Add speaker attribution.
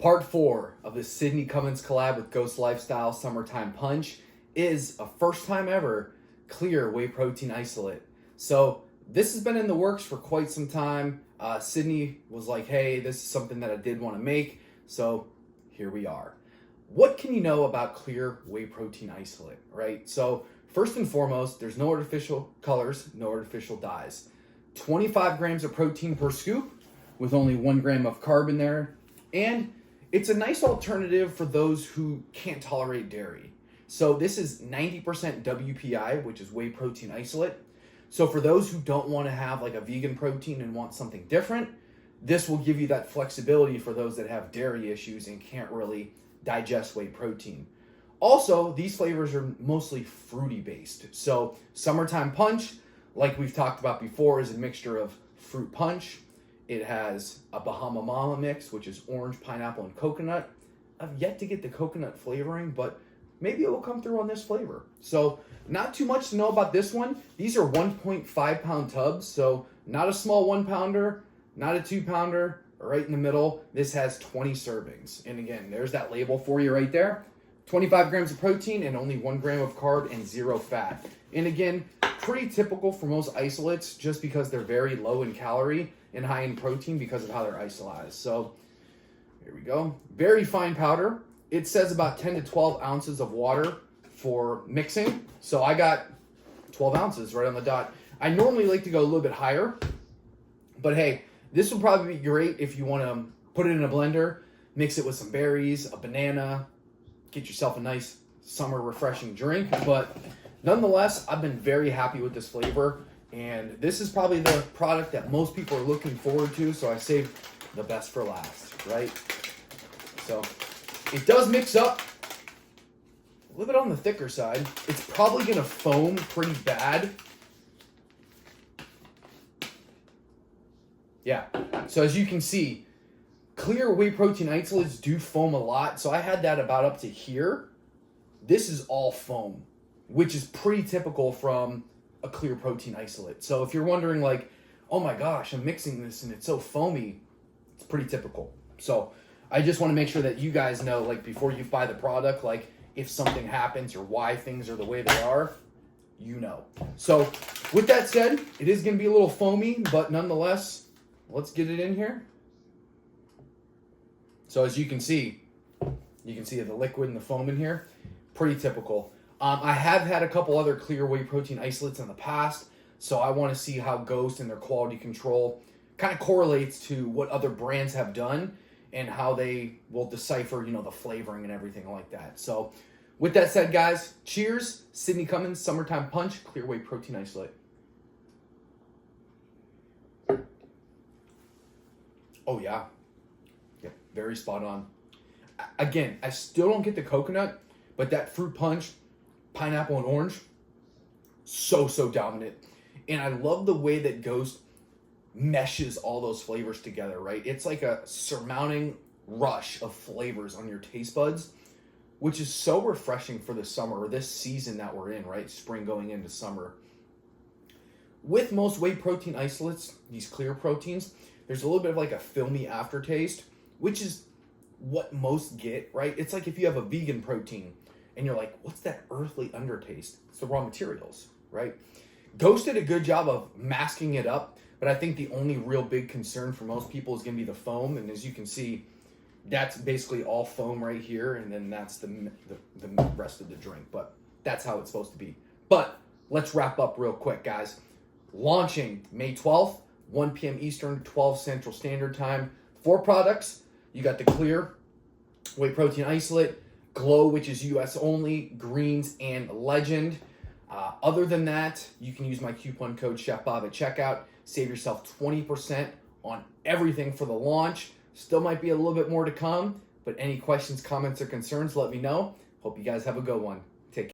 Speaker 1: Part 4 of the Sydney Cummins collab with Ghost Lifestyle Summertime Punch is a first time ever clear whey protein isolate. So this has been in the works for quite some time. Sydney was like, hey, this is something that I did want to make. So here we are. What can you know about clear whey protein isolate, right? So first and foremost, there's no artificial colors, no artificial dyes. 25 grams of protein per scoop with only 1 gram of carb in there. And it's a nice alternative for those who can't tolerate dairy. So this is 90% WPI, which is whey protein isolate. So for those who don't want to have like a vegan protein and want something different, this will give you that flexibility for those that have dairy issues and can't really digest whey protein. Also, these flavors are mostly fruity based. So Summertime Punch, like we've talked about before, is a mixture of fruit punch. It has a Bahama Mama mix, which is orange, pineapple, and coconut. I've yet to get the coconut flavoring, but maybe it will come through on this flavor. So not too much to know about this one. These are 1.5 pound tubs, so not a small 1 pounder, not a 2 pounder, right in the middle. This has 20 servings. And again, there's that label for you right there. 25 grams of protein and only 1 gram of carb and 0 fat. And again, pretty typical for most isolates just because they're very low in calorie and high in protein because of how they're isolized. So here we go. Very fine powder. It says about 10 to 12 ounces of water for mixing. So I got 12 ounces right on the dot. I normally like to go a little bit higher, but hey, this would probably be great if you want to put it in a blender, mix it with some berries, a banana, get yourself a nice summer refreshing drink. But nonetheless, I've been very happy with this flavor, and this is probably the product that most people are looking forward to, so I saved the best for last, right? So it does mix up a little bit on the thicker side. It's probably going to foam pretty bad. Yeah, so as you can see, clear whey protein isolates do foam a lot. So I had that about up to here. This is all foam, which is pretty typical from a clear protein isolate. So if you're wondering like, oh my gosh, I'm mixing this and it's so foamy, it's pretty typical. So I just want to make sure that you guys know, like before you buy the product, like if something happens or why things are the way they are, you know. So with that said, it is going to be a little foamy, but nonetheless, let's get it in here. So as you can see the liquid and the foam in here, pretty typical. I have had a couple other clear whey protein isolates in the past, so I want to see how Ghost and their quality control kind of correlates to what other brands have done and how they will decipher, you know, the flavoring and everything like that. So with that said, guys, cheers. Sydney Cummins Summertime Punch Clear Whey Protein Isolate. Oh yeah. Yep, very spot on. Again, I still don't get the coconut, but that fruit punch, pineapple and orange, so dominant. And I love the way that Ghost meshes all those flavors together, right? It's like a surmounting rush of flavors on your taste buds, which is so refreshing for the summer, or this season that we're in, right? Spring going into summer. With most whey protein isolates, these clear proteins, there's a little bit of like a filmy aftertaste, which is what most get, right? It's like if you have a vegan protein and you're like, what's that earthly undertaste? It's the raw materials, right? Ghost did a good job of masking it up, but I think the only real big concern for most people is going to be the foam. And as you can see, that's basically all foam right here, and then that's the rest of the drink. But that's how it's supposed to be. But let's wrap up real quick, guys. Launching May 12th, 1 p.m. Eastern, 12 Central Standard Time. 4 products. You got the clear whey protein isolate, Glow, which is US only, Greens, and Legend. Other than that, you can use my coupon code Chef Bob at checkout. Save yourself 20% on everything for the launch. Still might be a little bit more to come, but any questions, comments, or concerns, let me know. Hope you guys have a good one.